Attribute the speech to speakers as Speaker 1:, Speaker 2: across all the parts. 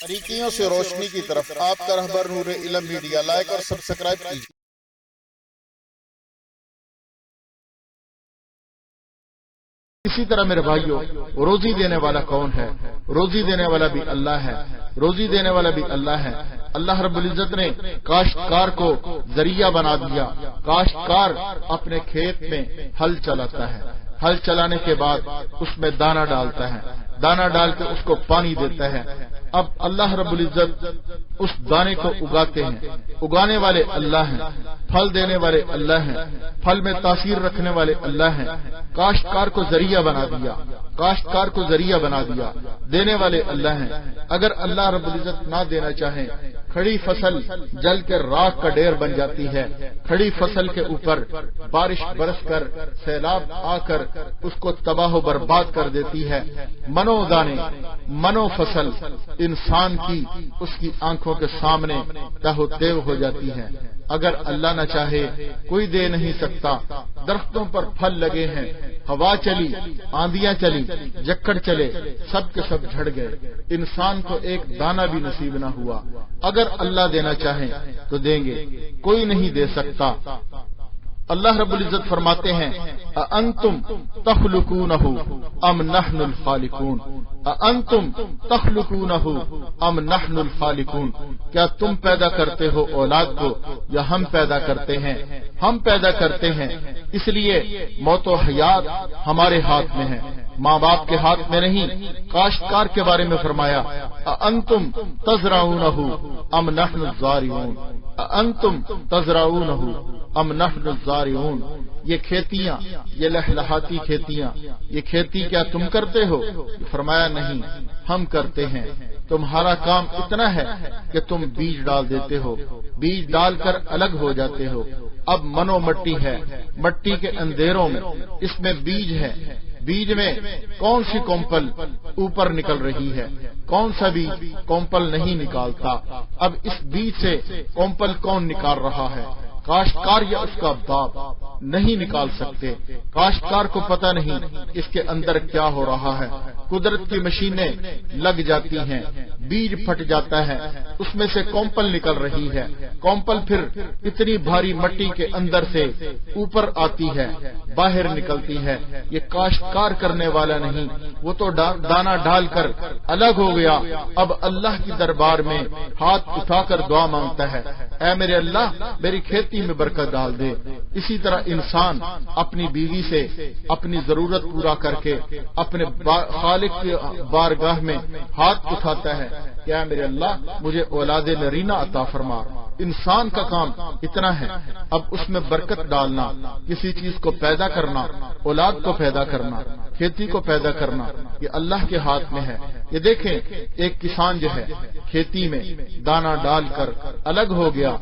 Speaker 1: باریکیوں سے روشنی کی طرف آپ کا رہبر نور علم میڈیا، لائک اور سبسکرائب کیجیے۔
Speaker 2: اسی طرح میرے بھائیوں، روزی دینے والا کون ہے؟ روزی دینے والا بھی اللہ ہے، روزی دینے والا بھی اللہ ہے۔ اللہ رب العزت نے کاشتکار کو ذریعہ بنا دیا۔ کاشتکار اپنے کھیت میں ہل چلاتا ہے، ہل چلانے کے بعد اس میں دانہ ڈالتا ہے، دانہ ڈال کے اس کو پانی دیتا ہے۔ اب اللہ رب العزت اس دانے کو اگاتے ہیں، اگانے والے اللہ ہیں، پھل دینے والے اللہ ہیں، پھل میں تاثیر رکھنے والے اللہ ہیں۔ کاشتکار کو ذریعہ بنا دیا، کاشتکار کو ذریعہ بنا دیا، دینے والے اللہ ہیں۔ اگر اللہ رب العزت نہ دینا چاہیں، کھڑی فصل جل کے راکھ کا ڈھیر بن جاتی ہے۔ کھڑی فصل کے اوپر بارش برس کر، سیلاب آ کر اس کو تباہ و برباد کر دیتی ہے۔ منو دانے، منو فصل انسان کی اس کی آنکھوں کے سامنے تہو تیو ہو جاتی ہے۔ اگر اللہ نہ چاہے کوئی دے نہیں سکتا۔ درختوں پر پھل لگے ہیں، ہوا چلی، آندیاں چلی، جکڑ چلے، سب کے سب جھڑ گئے، انسان کو ایک دانہ بھی نصیب نہ ہوا۔ اگر اللہ دینا چاہیں تو دیں گے، کوئی نہیں دے سکتا۔ اللہ رب العزت فرماتے ہیں اَأَنتُمْ تَخْلُقُونَهُ أَمْ نَحْنُ الْخَالِقُونَ، اَأَنتُمْ تَخْلُقُونَهُ أَمْ نَحْنُ الْخَالِقُونَ، کیا تم پیدا کرتے ہو اولاد کو یا ہم پیدا کرتے ہیں؟ ہم پیدا کرتے ہیں، اس لیے موت و حیات ہمارے ہاتھ میں ہے، ماں باپ کے ہاتھ میں نہیں۔ کاشتکار کے بارے میں فرمایا اَأَنتُمْ تَزْرَعُونَهُ أَمْ نَحْنُ الزَّارِعُونَ، اَأَنتُمْ تَزْرَعُونَهُ أَمْ نَحْنُ الزَّارِعُونَ۔ یہ کھیتیاں، یہ لہلہاتی کھیتیاں، یہ کھیتی کیا تم کرتے ہو؟ فرمایا نہیں، ہم کرتے ہیں۔ تمہارا کام اتنا ہے کہ تم بیج ڈال دیتے ہو، بیج ڈال کر الگ ہو جاتے ہو۔ اب منو مٹی ہے، مٹی کے اندھیروں میں اس میں بیج ہے، بیج میں کون سی کومپل اوپر نکل رہی ہے؟ کون سا بیج کومپل نہیں نکالتا؟ اب اس بیج سے کومپل کون نکال رہا ہے؟ کاشتکار یا اس کا باپ نہیں نکال سکتے۔ کاشتکار کو پتہ نہیں اس کے اندر کیا ہو رہا ہے۔ قدرت کی مشینیں لگ جاتی ہیں، بیج پھٹ جاتا ہے، اس میں سے کومپل نکل رہی ہے۔ کومپل پھر اتنی بھاری مٹی کے اندر سے اوپر آتی ہے، باہر نکلتی ہے۔ یہ کاشتکار کرنے والا نہیں، وہ تو دانہ ڈال کر الگ ہو گیا۔ اب اللہ کی دربار میں ہاتھ اٹھا کر دعا مانگتا ہے، اے میرے اللہ میری کھیتی میں برکت ڈال دے۔ اسی طرح انسان اپنی بیوی سے اپنی ضرورت پورا کر کے اپنے خالق کی بارگاہ میں ہاتھ اٹھاتا ہے کہ اے میرے اللہ مجھے اولاد نرینہ عطا فرما۔ انسان کا کام اتنا ہے، اب اس میں برکت ڈالنا، کسی چیز کو پیدا کرنا، اولاد کو پیدا کرنا، کھیتی کو پیدا کرنا، یہ اللہ کے ہاتھ میں ہے۔ یہ دیکھیں ایک کسان جو ہے کھیتی میں دانہ ڈال کر الگ ہو گیا،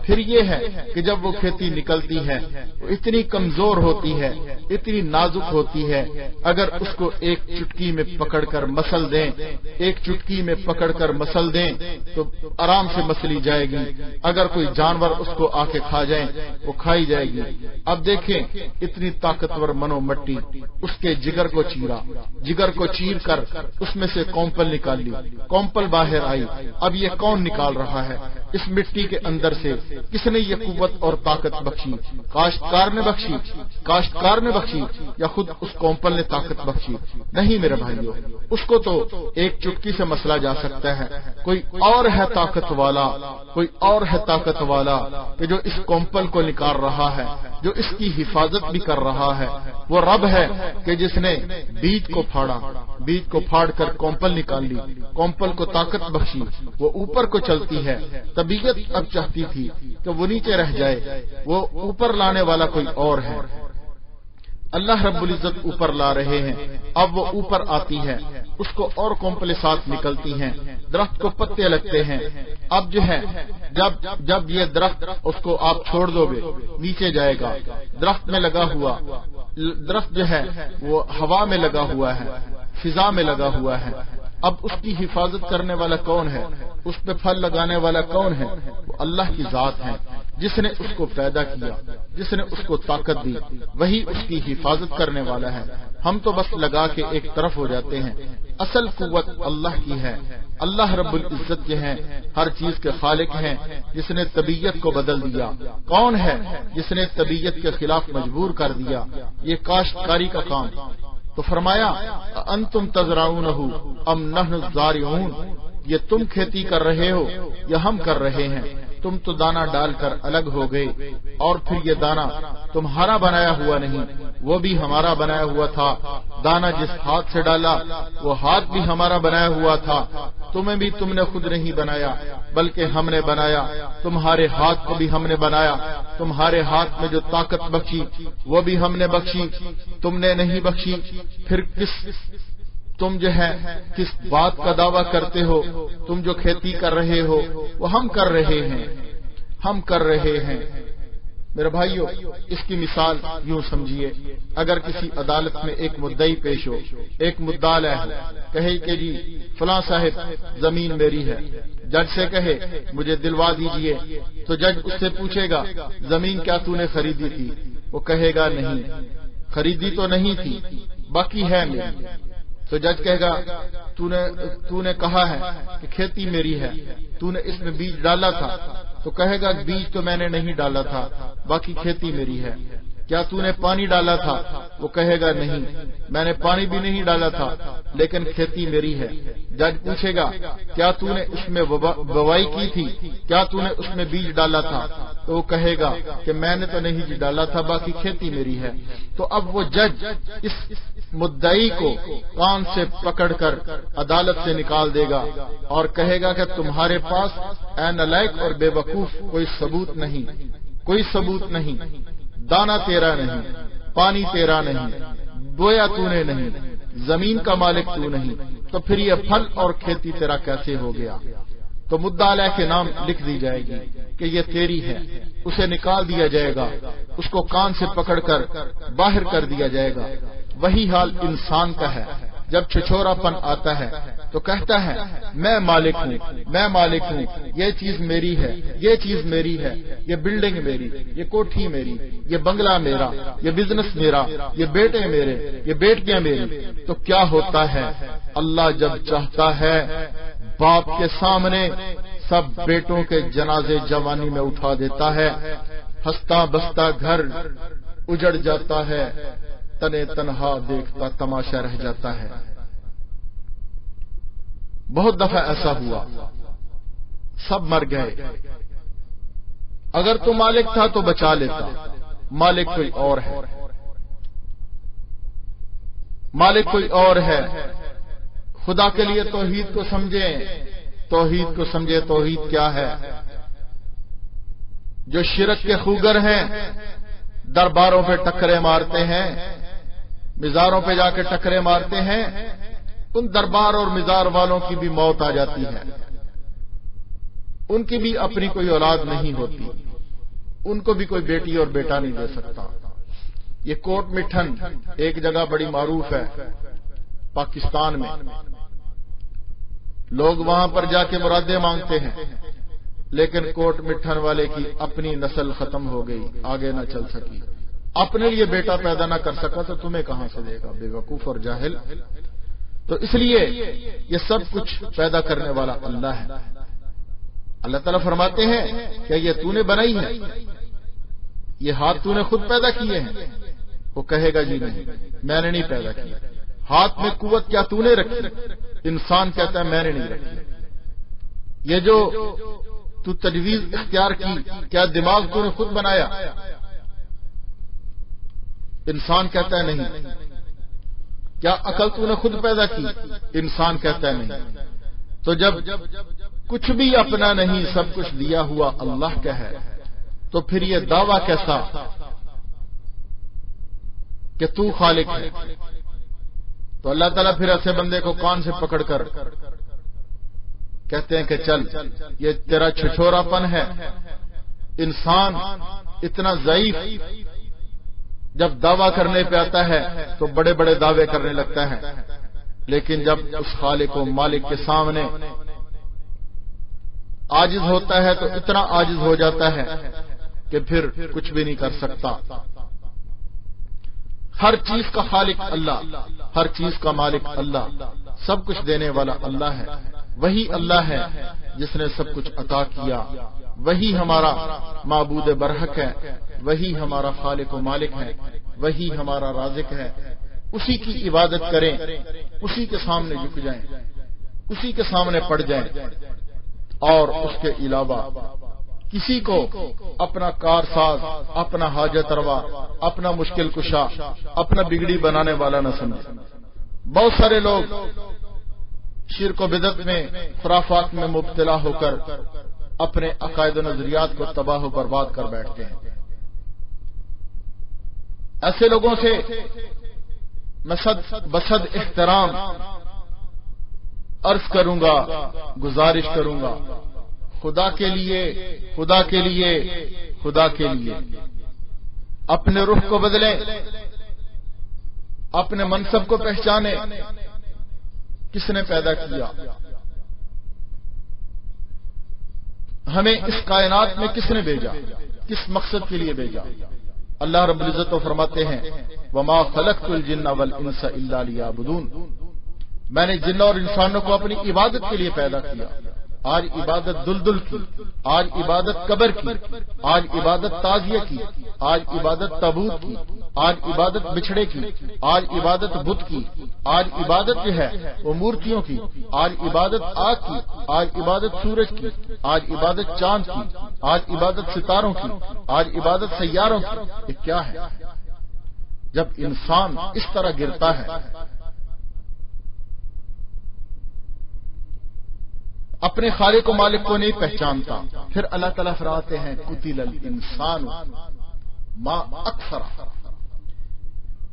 Speaker 2: پھر یہ ہے کہ جب وہ کھیتی نکلتی ہے وہ اتنی کمزور ہوتی ہے، اتنی نازک ہوتی ہے، اگر اس کو ایک چٹکی میں پکڑ کر مسل دیں، ایک چٹکی میں پکڑ کر مسل دیں تو آرام سے مسلی جائے گی۔ اگر کوئی جانور اس کو آ کے کھا جائیں وہ کھائی جائے گی۔ اب دیکھیں اتنی طاقتور منو مٹی، اس کے جگر کو چیرا، جگر کو چیر کر اس میں سے کومپل نکال لی، کومپل باہر آئی۔ اب یہ کون نکال رہا ہے؟ اس مٹی کے اندر سے کس نے یہ قوت اور طاقت بخشی؟ کاشتکار نے بخشی، کاشتکار نے بخشی یا خود اس کومپل نے طاقت بخشی؟ نہیں میرے بھائیوں، اس کو تو ایک چٹکی سے مسلا جا سکتا ہے۔ کوئی اور ہے طاقت والا، کوئی اور ہے طاقت والا کہ جو اس کومپل کو نکال رہا ہے، جو اس کی حفاظت بھی کر رہا ہے۔ وہ رب ہے کہ جس نے بیج کو پھاڑا، بیج کو پھاڑ کر کومپل نکال لی، کومپل کو طاقت بخشی، وہ اوپر کو چلتی ہے۔ طبیعت اب چاہتی تھی کہ وہ نیچے رہ جائے، وہ اوپر لانے والا کوئی اور ہے۔ اللہ رب العزت اوپر لا رہے ہیں، اب وہ اوپر آتی ہے، اس کو اور کومپلیں ساتھ نکلتی ہیں، درخت کو پتے لگتے ہیں۔ اب جو ہے جب یہ درخت اس کو آپ چھوڑ دو گے نیچے جائے گا۔ درخت میں لگا ہوا، درخت جو ہے وہ ہوا میں لگا ہوا ہے، فضا میں لگا ہوا ہے۔ اب اس کی حفاظت کرنے والا کون ہے؟ اس پہ پھل لگانے والا کون ہے؟ وہ اللہ کی ذات ہے۔ جس نے اس کو پیدا کیا، جس نے اس کو طاقت دی، وہی اس کی حفاظت کرنے والا ہے۔ ہم تو بس لگا کے ایک طرف ہو جاتے ہیں۔ اصل قوت اللہ کی ہے۔ اللہ رب العزت کے ہیں، ہر چیز کے خالق ہیں، جس نے طبیعت کو بدل دیا۔ کون ہے جس نے طبیعت کے خلاف مجبور کر دیا؟ یہ کاشتکاری کا کام۔ تو فرمایا انتم تزرعونہ ام نحن الزارعون، یہ تم کھیتی کر رہے ہو یا ہم کر رہے ہیں؟ تم تو دانہ ڈال کر الگ ہو گئے، اور پھر یہ دانہ تمہارا بنایا ہوا نہیں، وہ بھی ہمارا بنایا ہوا تھا۔ دانہ جس ہاتھ سے ڈالا وہ ہاتھ بھی ہمارا بنایا ہوا تھا۔ تمہیں بھی تم نے خود نہیں بنایا بلکہ ہم نے بنایا۔ تمہارے ہاتھ کو بھی ہم نے بنایا، تمہارے ہاتھ میں جو طاقت بخشی وہ بھی ہم نے بخشی، تم نے نہیں بخشی۔ پھر تم جو ہے کس بات کا دعویٰ کرتے ہو؟ تم جو کھیتی کر رہے ہو وہ ہم کر رہے ہیں، ہم کر رہے ہیں۔ میرے بھائیو، اس کی مثال یوں سمجھیے، اگر کسی عدالت میں ایک مدعی پیش ہو، ایک مدعا ہے، کہے کہ جی فلاں صاحب زمین میری ہے، جج سے کہے مجھے دلوا دیجئے، تو جج اس سے پوچھے گا زمین کیا تو نے خریدی تھی؟ وہ کہے گا نہیں، خریدی تو نہیں تھی، باقی ہے میری۔ تو جج کہے گا تو نے کہا ہے کہ کھیتی میری ہے، تو نے اس میں بیج ڈالا تھا؟ تو کہے گا بیج تو میں نے نہیں ڈالا تھا، باقی کھیتی میری ہے۔ کیا تو نے پانی ڈالا تھا؟ وہ کہے گا نہیں، میں نے پانی بھی نہیں ڈالا تھا، لیکن کھیتی میری ہے۔ جج پوچھے گا کیا تو نے اس میں بوائی کی تھی؟ کیا تو نے اس میں بیج ڈالا تھا؟ تو وہ کہے گا کہ میں نے تو نہیں ڈالا تھا، باقی کھیتی میری ہے۔ تو اب وہ جج اس مدعی کو کان سے پکڑ کر عدالت سے نکال دے گا اور کہے گا کہ تمہارے پاس اے نالائق اور بے وقوف کوئی ثبوت نہیں، کوئی ثبوت نہیں، دانہ تیرا نہیں، پانی تیرا نہیں، بویا تو نے نہیں، زمین کا مالک تو نہیں، تو پھر یہ پھل اور کھیتی تیرا کیسے ہو گیا؟ تو مدعا علیہ کے نام لکھ دی جائے گی کہ یہ تیری ہے، اسے نکال دیا جائے گا، اس کو کان سے پکڑ کر باہر کر دیا جائے گا۔ وہی حال انسان کا ہے، جب چھچورا پن آتا ہے تو کہتا ہے میں مالک ہوں، میں مالک ہوں، یہ چیز میری ہے، یہ چیز میری ہے، یہ بلڈنگ میری، یہ کوٹھی میری، یہ بنگلہ میرا، یہ بزنس میرا، یہ بیٹے میرے، یہ بیٹیاں میری۔ تو کیا ہوتا ہے؟ اللہ جب چاہتا ہے باپ کے سامنے سب بیٹوں کے جنازے جوانی میں اٹھا دیتا ہے، ہنستا بستا گھر اجڑ جاتا ہے، تنے تنہا دیکھتا تماشا رہ جاتا ہے۔ بہت دفعہ ایسا ہوا، سب مر گئے، اگر تو مالک تھا تو بچا لیتا، مالک کوئی اور ہے، مالک کوئی اور ہے۔ خدا کے لیے توحید کو سمجھیں، توحید کو سمجھے۔ توحید کیا ہے؟ جو شرک کے خوگر ہیں درباروں پہ ٹکرے مارتے ہیں، مزاروں پہ جا کے ٹکرے مارتے ہیں، ان دربار اور مزار والوں کی بھی موت آ جاتی ہے، ان کی بھی اپنی کوئی اولاد نہیں ہوتی، ان کو بھی کوئی بیٹی اور بیٹا نہیں دے سکتا۔ یہ کوٹ مٹھن ایک جگہ بڑی معروف ہے پاکستان میں، لوگ وہاں پر جا کے مرادیں مانگتے ہیں، لیکن کوٹ مٹھن والے کی اپنی نسل ختم ہو گئی، آگے نہ چل سکی، اپنے لیے بیٹا پیدا نہ کر سکا تو تمہیں کہاں سے دے گا، بے وقوف اور جاہل۔ تو اس لیے یہ سب کچھ پیدا کرنے والا اللہ ہے۔ اللہ تعالیٰ فرماتے ہیں کہ یہ تو نے بنائی ہے، یہ ہاتھ تو نے خود پیدا کیے ہیں؟ وہ کہے گا جی نہیں، میں نے نہیں پیدا کی۔ ہاتھ میں قوت کیا تو نے رکھی؟ انسان کہتا ہے میں نے نہیں رکھی۔ یہ جو تو تجویز اختیار کی، کیا دماغ تو نے خود بنایا؟ انسان کہتا ہے نہیں۔ کیا عقل تو نے خود پیدا کی؟ انسان کہتا ہے نہیں۔ تو جب کچھ بھی اپنا نہیں، سب کچھ دیا ہوا اللہ کا ہے، تو پھر یہ دعویٰ کیسا کہ تو خالق ہے؟ تو اللہ تعالیٰ پھر ایسے بندے کو کان سے پکڑ کر کہتے ہیں کہ چل، یہ تیرا چھچورا پن ہے۔ انسان اتنا ضعیف جب دعویٰ کرنے پہ آتا ہے تو بڑے بڑے دعوے کرنے لگتا ہے، لیکن جب اس خالق و مالک کے سامنے عاجز ہوتا ہے تو اتنا عاجز ہو جاتا ہے کہ پھر کچھ بھی نہیں کر سکتا۔ ہر چیز کا خالق اللہ، ہر چیز کا مالک اللہ، سب کچھ دینے والا اللہ ہے۔ وہی اللہ ہے جس نے سب کچھ عطا کیا، وہی ہمارا معبود برحق ہے، وہی ہمارا خالق و مالک ہے، وہی ہمارا رازق ہے۔ اسی کی عبادت کریں، اسی کے سامنے جھک جائیں، اسی کے سامنے پڑ جائیں، اور اس کے علاوہ کسی کو اپنا کارساز، اپنا حاجت روا، اپنا مشکل کشا، اپنا بگڑی بنانے والا نہ سمجھیں۔ بہت سارے لوگ شرک و بدعت میں، خرافات میں مبتلا ہو کر اپنے عقائد و نظریات کو تباہ و برباد کر بیٹھتے ہیں۔ ایسے لوگوں سے میں بصد احترام عرض کروں گا، گزارش کروں گا، خدا کے لیے، خدا کے لیے، خدا کے لیے اپنے رخ کو بدلیں، اپنے منصب کو پہچانیں۔ کس نے پیدا کیا؟ ہمیں اس کائنات میں کس نے بھیجا؟ کس مقصد کے لیے بھیجا؟ اللہ رب العزت تو فرماتے ہیں وَمَا خَلَقْتُ الْجِنَّ وَالْإِنسَ إِلَّا لِيَعْبُدُونَ، میں نے جن اور انسانوں کو اپنی عبادت کے لیے پیدا کیا۔ آج عبادت دلدل کی، آج عبادت قبر کی، آج عبادت تعزیہ کی، آج عبادت تابوت کی، آج عبادت بچھڑے کی، آج عبادت بت کی، آج عبادت جو ہے وہ مورتیوں کی، آج عبادت آگ کی، آج عبادت سورج کی، آج عبادت چاند کی، آج عبادت ستاروں کی، آج عبادت سیاروں کی۔ یہ کیا ہے؟ جب انسان اس طرح گرتا ہے، اپنے خالق و مالک کو نہیں پہچانتا، پھر اللہ تعالیٰ فرماتے ہیں قتل الانسان ما اکفر،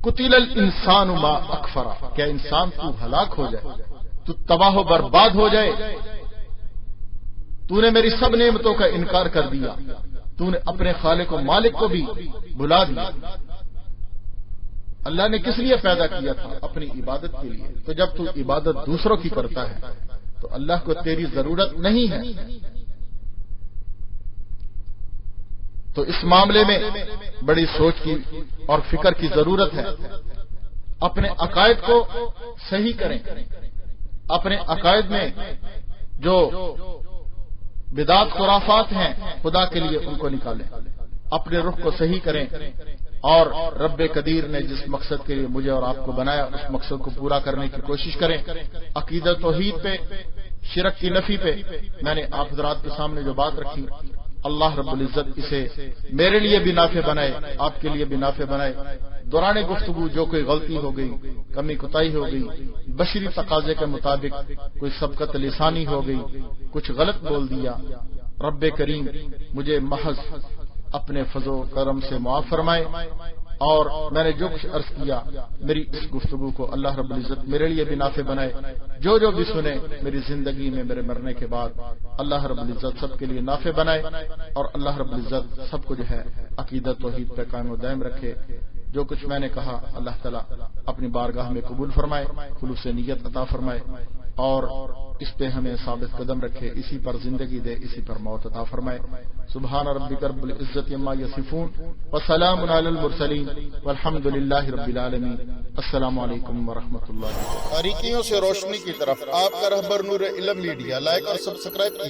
Speaker 2: قتل الانسان ما اکفر، کیا انسان تو ہلاک ہو جائے، تو تباہ و برباد ہو جائے؟ تو نے میری سب نعمتوں کا انکار کر دیا، تو نے اپنے خالق و مالک کو بھی بھلا دیا۔ اللہ نے کس لیے پیدا کیا تھا؟ اپنی عبادت کے لیے۔ تو جب تو عبادت دوسروں کی کرتا ہے تو اللہ کو تیری ضرورت نہیں ہے۔ تو اس معاملے میں بڑی سوچ کی اور فکر کی ضرورت ہے۔ اپنے عقائد کو صحیح کریں، اپنے عقائد میں جو بدعت خرافات ہیں خدا کے لیے ان کو نکالیں، اپنے رخ کو صحیح کریں، اور رب قدیر نے جس مقصد کے لیے مجھے اور آپ کو بنایا اس مقصد کو پورا کرنے کی کوشش کریں۔ عقیدت توحید پہ، شرک کی نفی پہ میں نے آپ حضرات کے سامنے جو بات رکھی، اللہ رب العزت اسے میرے لیے بھی نافع بنائے، آپ کے لیے بھی نافع بنائے۔ دوران گفتگو جو کوئی غلطی ہو گئی، کمی کوتاہی ہو گئی، بشری تقاضے کے مطابق کوئی سبقت لسانی ہو گئی، کچھ غلط بول دیا، رب کریم مجھے محض اپنے فضل و کرم سے معاف فرمائے، اور میں نے جو کچھ عرض کیا میری اس گفتگو کو اللہ رب العزت میرے لیے بھی نافع بنائے۔ جو بھی سنے میری زندگی میں میرے مرنے کے بعد اللہ رب العزت سب کے لیے نافع بنائے، اور اللہ رب العزت سب کو جو ہے عقیدت توحید پہ قائم و دائم رکھے۔ جو کچھ میں نے کہا اللہ تعالیٰ اپنی بارگاہ میں قبول فرمائے، خلوص نیت عطا فرمائے، اور اس پہ ہمیں ثابت قدم رکھے، اسی پر زندگی دے، اسی پر موت عطا فرمائے۔ سبحان ربک رب العزت عما یصفون وسلام علی المرسلین والحمد للہ رب العالمین۔ السلام علیکم ورحمۃ اللہ۔
Speaker 1: باریکیوں سے روشنی کی طرف آپ کا رہبر نور علم میڈیا، لائک اور سبسکرائب